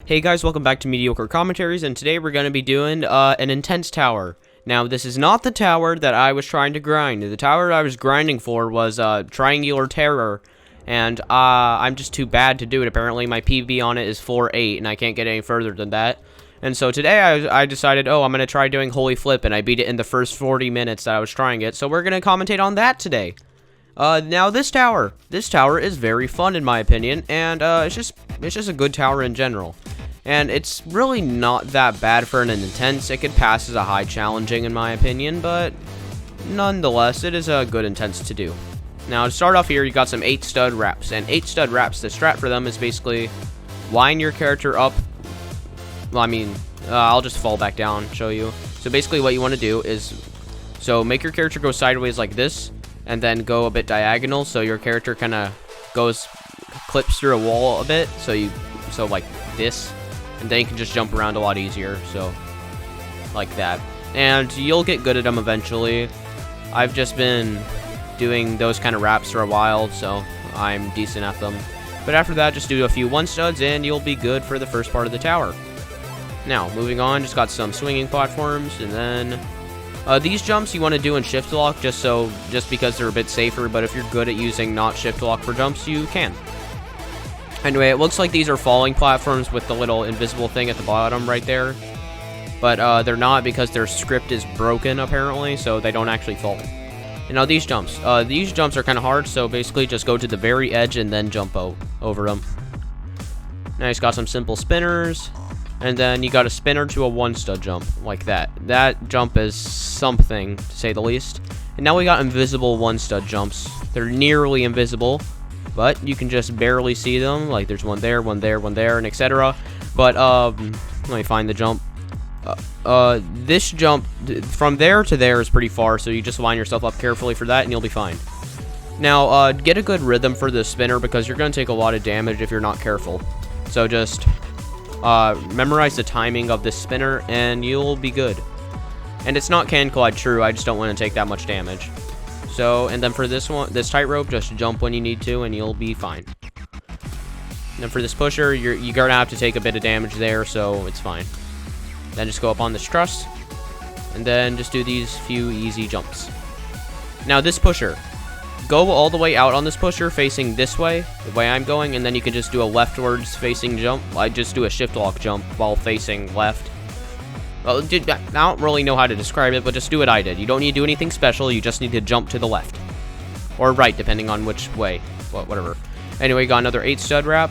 Hey guys, welcome back to Mediocre Commentaries, and today we're going to be doing an intense tower. Now, this is not the tower that I was trying to grind. The tower I was grinding for was Triangular Terror, and I'm just too bad to do it. Apparently, my PB on it is 4.8, and I can't get any further than that. And so today I decided, I'm going to try doing Holy Flip, and I beat it in the first 40 minutes that I was trying it, so we're going to commentate on that today. Now this tower is very fun in my opinion, and it's just a good tower in general. And it's really not that bad for an intense. It could pass as a high challenging in my opinion, but nonetheless, it is a good intense to do. Now to start off here, you got some 8 stud wraps, and 8 stud wraps, the strat for them is basically line your character up. Well, I mean, I'll just fall back down and show you. So basically what you want to do is, make your character go sideways like this, and then go a bit diagonal, so your character kind of clips through a wall a bit, so like this. And then you can just jump around a lot easier, so like that. And you'll get good at them eventually. I've just been doing those kind of wraps for a while, so I'm decent at them. But after that, just do a few 1-studs and you'll be good for the first part of the tower. Now, moving on, just got some swinging platforms, and then these jumps you want to do in shift lock just because they're a bit safer, but if you're good at using not shift lock for jumps, you can. Anyway, it looks like these are falling platforms with the little invisible thing at the bottom right there. But they're not, because their script is broken, apparently, so they don't actually fall. And now these jumps are kind of hard, so basically just go to the very edge and then jump over them. Now he's got some simple spinners, and then you got a spinner to a 1-stud jump, like that. That jump is something, to say the least. And now we got invisible 1-stud jumps. They're nearly invisible, but you can just barely see them. Like there's one there, one there, one there, and etc. But let me find the jump. This jump from there to there is pretty far, so you just line yourself up carefully for that and you'll be fine. Now get a good rhythm for the spinner, because you're going to take a lot of damage if you're not careful. So just memorize the timing of this spinner and you'll be good. And it's not can collide true, I just don't want to take that much damage. So, and then for this tightrope, just jump when you need to, and you'll be fine. And then for this pusher, you're gonna have to take a bit of damage there, so it's fine. Then just go up on this truss, and then just do these few easy jumps. Now this pusher, go all the way out on this pusher, facing this way, the way I'm going, and then you can just do a leftwards facing jump. I just do a shift lock jump while facing left. Well, I don't really know how to describe it, but just do what I did. You don't need to do anything special, you just need to jump to the left. Or right, depending on which way. Whatever. Anyway, got another 8 stud wrap.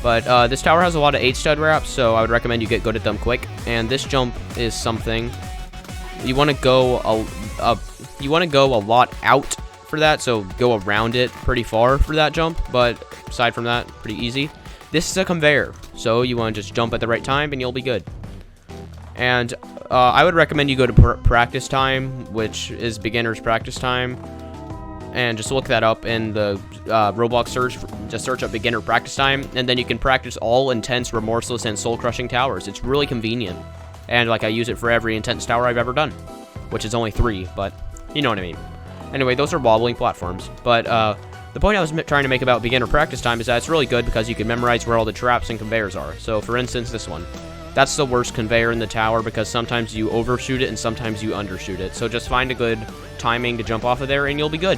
But this tower has a lot of 8 stud wraps, so I would recommend you get good at them quick. And this jump is something. You want to go a lot out for that, so go around it pretty far for that jump. But aside from that, pretty easy. This is a conveyor, so you want to just jump at the right time and you'll be good. And I would recommend you go to practice time, which is beginner's practice time, and just look that up in the Roblox search. Just search up beginner practice time, and then you can practice all intense, remorseless, and soul-crushing towers. It's really convenient, and like I use it for every intense tower I've ever done, which is only 3, but you know what I mean. Anyway, those are wobbling platforms, but the point I was trying to make about beginner practice time is that it's really good because you can memorize where all the traps and conveyors are. So for instance, this one. That's the worst conveyor in the tower, because sometimes you overshoot it and sometimes you undershoot it. So just find a good timing to jump off of there and you'll be good.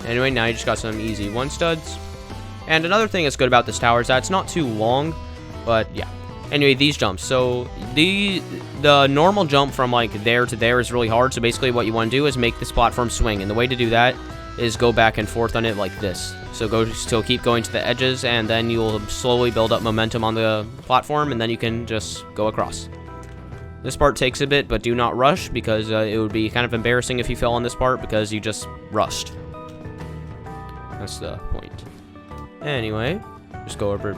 Anyway, now you just got some easy 1-studs. And another thing that's good about this tower is that it's not too long, but yeah. Anyway, these jumps. So the normal jump from like there to there is really hard. So basically what you want to do is make this platform swing. And the way to do that is go back and forth on it like this. So keep going to the edges, and then you'll slowly build up momentum on the platform, and then you can just go across. This part takes a bit, but do not rush, because it would be kind of embarrassing if you fell on this part because you just rushed. That's the point. Anyway,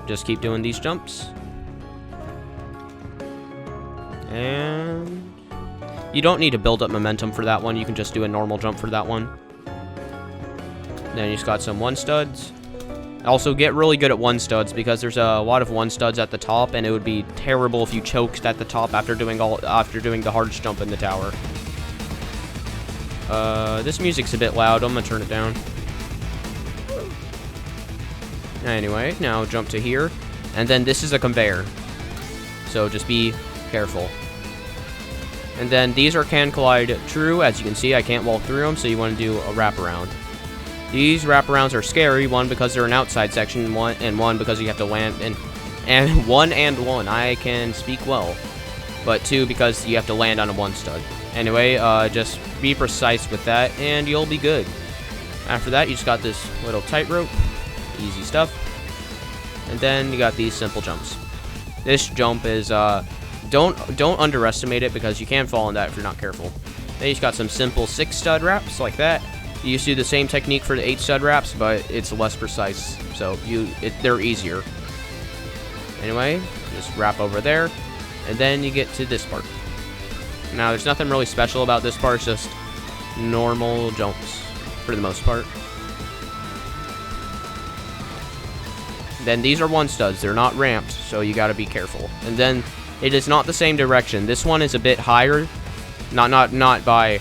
just keep doing these jumps. And you don't need to build up momentum for that one, you can just do a normal jump for that one. Then you just got some 1-studs. Also, get really good at 1-studs, because there's a lot of 1-studs at the top, and it would be terrible if you choked at the top after doing the hardest jump in the tower. This music's a bit loud. I'm gonna turn it down. Anyway, now jump to here. And then this is a conveyor. So just be careful. And then these are can collide true. As you can see, I can't walk through them, so you want to do a wraparound. These wraparounds are scary, one because they're an outside section, one because you have to land, and one, I can speak well. But two, because you have to land on a one stud. Anyway, just be precise with that, and you'll be good. After that, you just got this little tightrope. Easy stuff. And then you got these simple jumps. This jump is, don't underestimate it, because you can fall in that if you're not careful. Then you just got some simple 6 stud wraps, like that. You used to do the same technique for the 8 stud wraps, but it's less precise, so they're easier. Anyway, just wrap over there, and then you get to this part. Now, there's nothing really special about this part, it's just normal jumps, for the most part. Then these are 1 studs, they're not ramped, so you gotta be careful. And then, it is not the same direction. This one is a bit higher, not by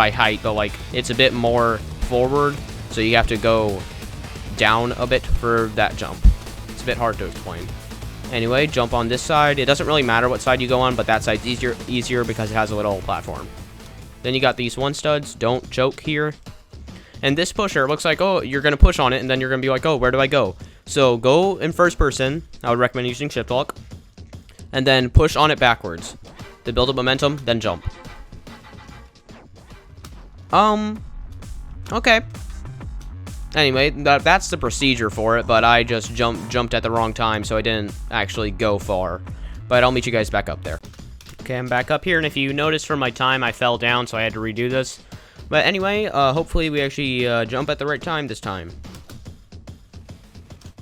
height, but like, it's a bit more forward, so you have to go down a bit for that jump. It's a bit hard to explain. Anyway, jump on this side. It doesn't really matter what side you go on, but that side's easier because it has a little platform. Then you got these 1 studs. Don't choke here. And this pusher looks like, oh, you're going to push on it, and then you're going to be like, oh, where do I go? So go in first person. I would recommend using shift lock. And then push on it backwards to build up momentum, then jump. Okay. Anyway, that's the procedure for it, but I just jumped at the wrong time, so I didn't actually go far. But I'll meet you guys back up there. Okay, I'm back up here, and if you noticed from my time, I fell down, so I had to redo this. But anyway, hopefully we actually jump at the right time this time.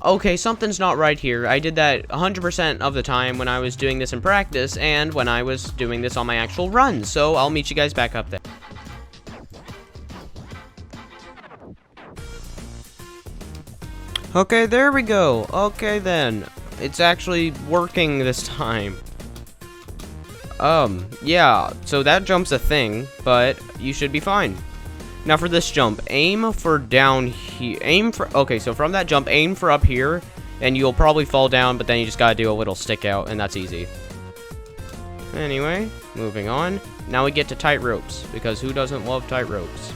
Okay, something's not right here. I did that 100% of the time when I was doing this in practice, and when I was doing this on my actual run, so I'll meet you guys back up there. Okay, there we go. Okay, then. It's actually working this time. Yeah, so that jump's a thing, but you should be fine. Now for this jump, aim for down here. Okay, so from that jump, aim for up here, and you'll probably fall down, but then you just gotta do a little stick out, and that's easy. Anyway, moving on. Now we get to tightropes, because who doesn't love tightropes?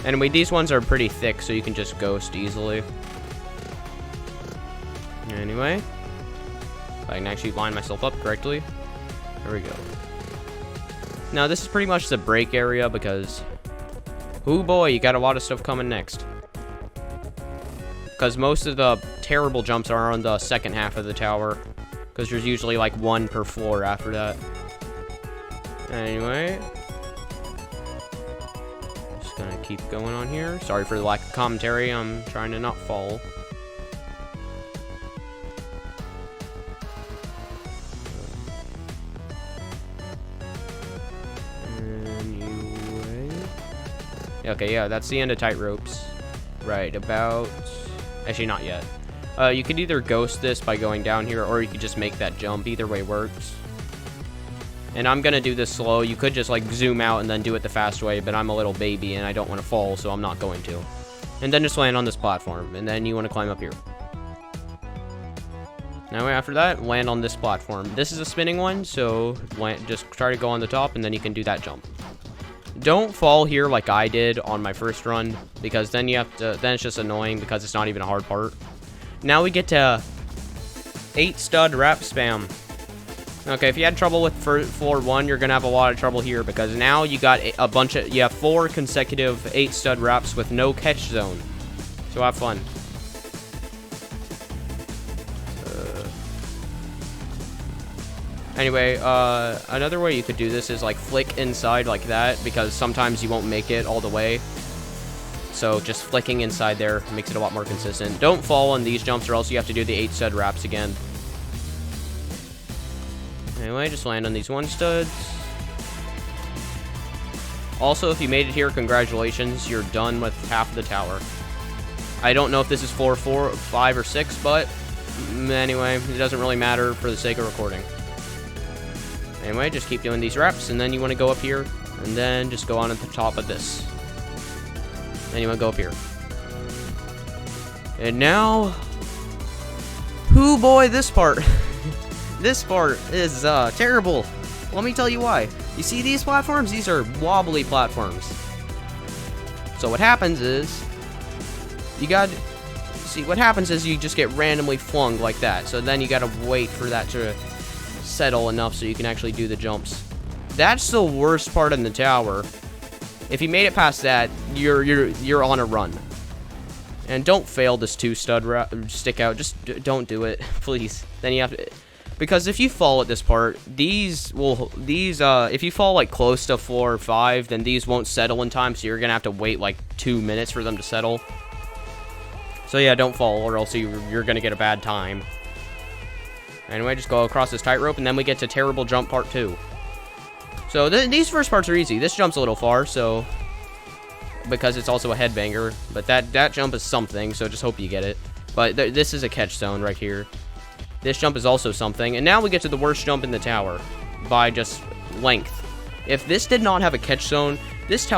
Anyway, these ones are pretty thick, so you can just ghost easily. Anyway, if I can actually line myself up correctly. There we go. Now this is pretty much the break area because, oh boy, you got a lot of stuff coming next. Because most of the terrible jumps are on the second half of the tower. Because there's usually like 1 per floor after that. Anyway. Just gonna keep going on here. Sorry for the lack of commentary, I'm trying to not fall. Okay, yeah, that's the end of tightropes. Right, about... Actually, not yet. You could either ghost this by going down here, or you could just make that jump. Either way works. And I'm gonna do this slow. You could just, like, zoom out and then do it the fast way, but I'm a little baby and I don't want to fall, so I'm not going to. And then just land on this platform, and then you want to climb up here. Now, after that, land on this platform. This is a spinning one, so just try to go on the top, and then you can do that jump. Don't fall here like I did on my first run, because then you have to, then it's just annoying because it's not even a hard part. Now we get to 8 stud wrap spam. Okay, if you had trouble with floor 1, you're gonna have a lot of trouble here because now you got you have 4 consecutive 8 stud wraps with no catch zone. So have fun. Anyway, another way you could do this is like flick inside like that, because sometimes you won't make it all the way. So just flicking inside there makes it a lot more consistent. Don't fall on these jumps or else you have to do the 8 stud wraps again. Anyway, just land on these 1 studs. Also, if you made it here, congratulations, you're done with half the tower. I don't know if this is 4, 5, or 6, but anyway, it doesn't really matter for the sake of recording. Anyway, just keep doing these reps, and then you want to go up here, and then just go on at the top of this. Then you want to go up here. And now, Hoo boy, this part. This part is terrible. Let me tell you why. You see these platforms? These are wobbly platforms. So what happens is, what happens is you just get randomly flung like that. So then you gotta wait for that to settle enough so you can actually do the jumps. That's the worst part in the tower. If you made it past that, you're on a run. And don't fail this 2-stud stick out. Just don't do it, please. Then you have to, because if you fall at this part, if you fall like close to 4 or 5, then these won't settle in time. So you're gonna have to wait like 2 minutes for them to settle. So yeah, don't fall, or else you're gonna get a bad time. Anyway, just go across this tightrope, and then we get to terrible jump part 2. So these first parts are easy. This jump's a little far, so because it's also a headbanger, but that jump is something. So just hope you get it. But this is a catch zone right here. This jump is also something, and now we get to the worst jump in the tower by just length. If this did not have a catch zone, this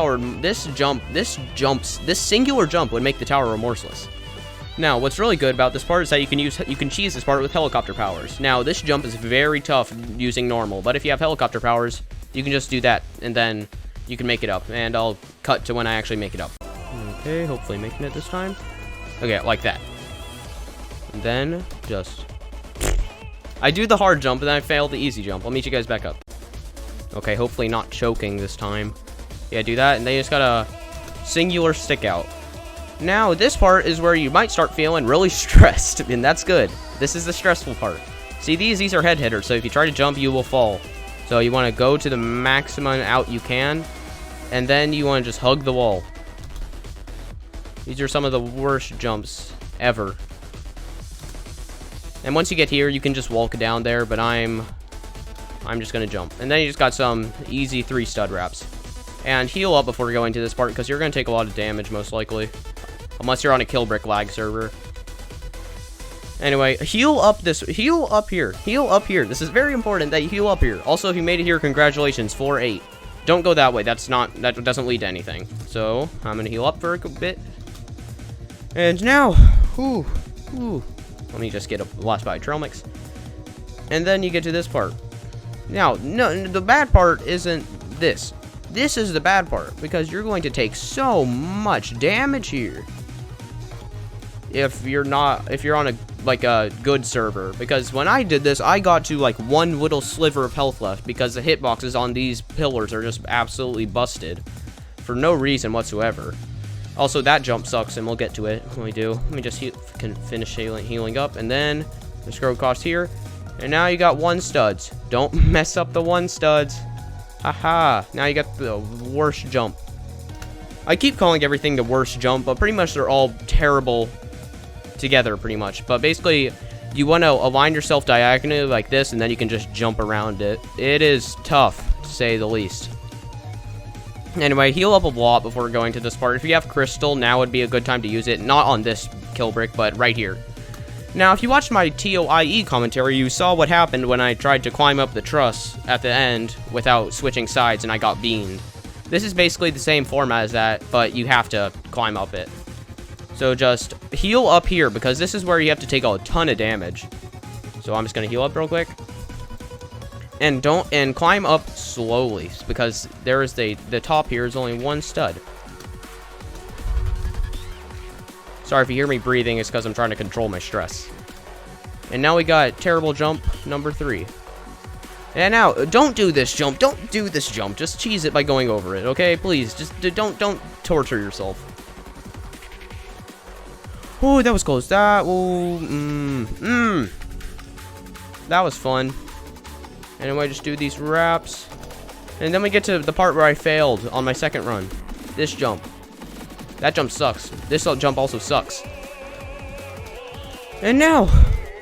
singular jump would make the tower remorseless. Now, what's really good about this part is that you can cheese this part with helicopter powers. Now, this jump is very tough using normal, but if you have helicopter powers, you can just do that, and then you can make it up. And I'll cut to when I actually make it up. Okay, hopefully making it this time. Okay, like that. And then, just... I do the hard jump, and then I fail the easy jump. I'll meet you guys back up. Okay, hopefully not choking this time. Yeah, do that, and then you just got a singular stick out. Now, this part is where you might start feeling really stressed, and that's good. This is the stressful part. See, these are head hitters, so if you try to jump, you will fall. So you want to go to the maximum out you can, and then you want to just hug the wall. These are some of the worst jumps ever. And once you get here, you can just walk down there, but I'm just going to jump. And then you just got some easy 3-stud wraps. And heal up before going to this part, because you're going to take a lot of damage, most likely. Unless you're on a kill brick lag server. Anyway, heal up here. Heal up here. This is very important that you heal up here. Also, if you made it here, congratulations, 4-8. Don't go that way. That doesn't lead to anything. So, I'm going to heal up for a bit. And now, let me just get a lost by trail mix. And then you get to this part. Now, no, the bad part isn't this. This is the bad part, because you're going to take so much damage here. If you're on a good server, because when I did this, I got to like one little sliver of health left because the hitboxes on these pillars are just absolutely busted for no reason whatsoever. Also, that jump sucks, and we'll get to it when we do. Let me just finish healing up, and then just go across here, and now you got 1-studs. Don't mess up the 1-studs. Haha! Now you got the worst jump. I keep calling everything the worst jump, but pretty much they're all terrible together, pretty much. But basically, you want to align yourself diagonally like this, and then you can just jump around it. It is tough, to say the least. Anyway, heal up a lot before going to this part. If you have crystal, now would be a good time to use it. Not on this kill brick, but right here. Now, if you watched my TOIE commentary, you saw what happened when I tried to climb up the truss at the end without switching sides, and I got beamed. This is basically the same format as that, but you have to climb up it. So just heal up here, because this is where you have to take a ton of damage. So I'm just going to heal up real quick. And climb up slowly, because there is the top here is only 1 stud. Sorry if you hear me breathing, it's because I'm trying to control my stress. And now we got terrible jump number 3. And now, don't do this jump. Don't do this jump. Just cheese it by going over it, okay? Please, just don't torture yourself. Oh, that was close. That was fun. Anyway, just do these wraps. And then we get to the part where I failed on my second run. This jump. That jump sucks. This jump also sucks. And now,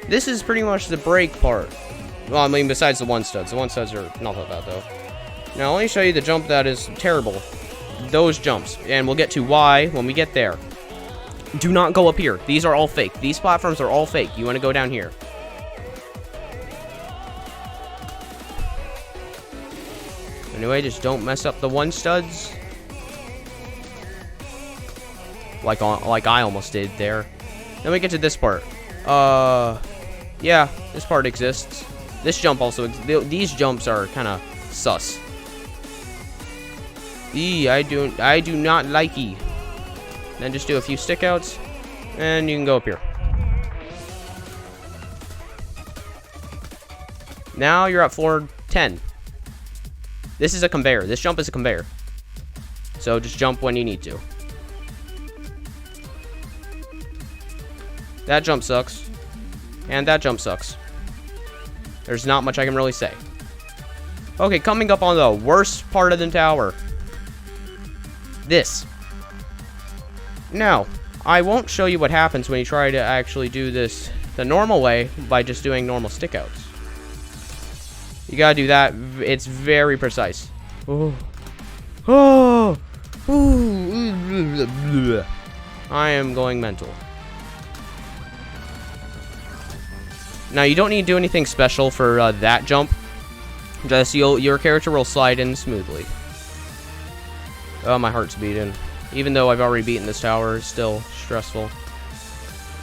this is pretty much the break part. Well, I mean, besides the 1-studs. The 1-studs are not that bad, though. Now, let me show you the jump that is terrible. Those jumps. And we'll get to why when we get there. Do not go up here. These are all fake. These platforms are all fake. You want to go down here. Anyway, just don't mess up the 1-studs. Like I almost did there. Then we get to this part. Yeah, this part exists. This jump also, these jumps are kind of sus. I do not likey. Then just do a few stick outs, and you can go up here. Now you're at floor 10. This is a conveyor. This jump is a conveyor. So just jump when you need to. That jump sucks. And that jump sucks. There's not much I can really say. Okay, coming up on the worst part of the tower. This. Now, I won't show you what happens when you try to actually do this the normal way by just doing normal stick outs. You gotta do that. It's very precise. Oh. Oh. Ooh. I am going mental. Now, you don't need to do anything special for that jump. Just your character will slide in smoothly. Oh, my heart's beating. Even though I've already beaten this tower, it's still stressful.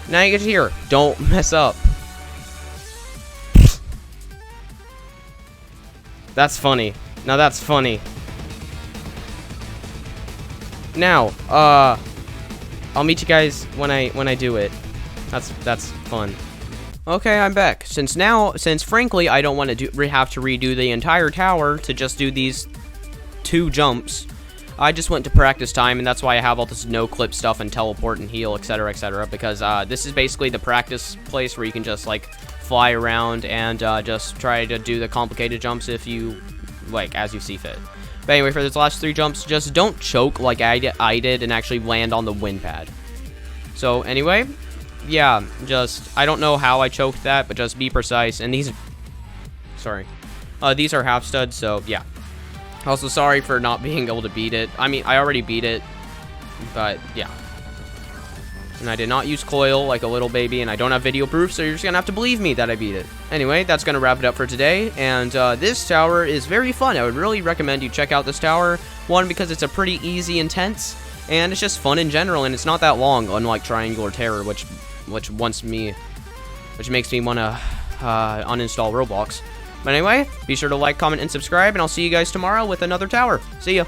Now you get to here. Don't mess up. That's funny. Now that's funny. Now, I'll meet you guys when I do it. That's fun. Okay, I'm back. Since frankly I don't want to have to redo the entire tower to just do these 2 jumps, I just went to practice time, and that's why I have all this no-clip stuff and teleport and heal, etc., because this is basically the practice place where you can just like fly around and just try to do the complicated jumps if you like, as you see fit. But anyway, for those last 3 jumps, just don't choke like I did and actually land on the wind pad. So anyway, yeah, I don't know how I choked that, but just be precise. And these are half studs, so yeah. Also, sorry for not being able to beat it. I mean, I already beat it, but yeah. And I did not use coil like a little baby, and I don't have video proof, so you're just gonna have to believe me that I beat it. Anyway, that's gonna wrap it up for today, and this tower is very fun. I would really recommend you check out this tower. One, because it's a pretty easy intense, and it's just fun in general, and it's not that long, unlike Triangular Terror, which makes me want to uninstall Roblox. But anyway, be sure to like, comment, and subscribe, and I'll see you guys tomorrow with another tower. See ya.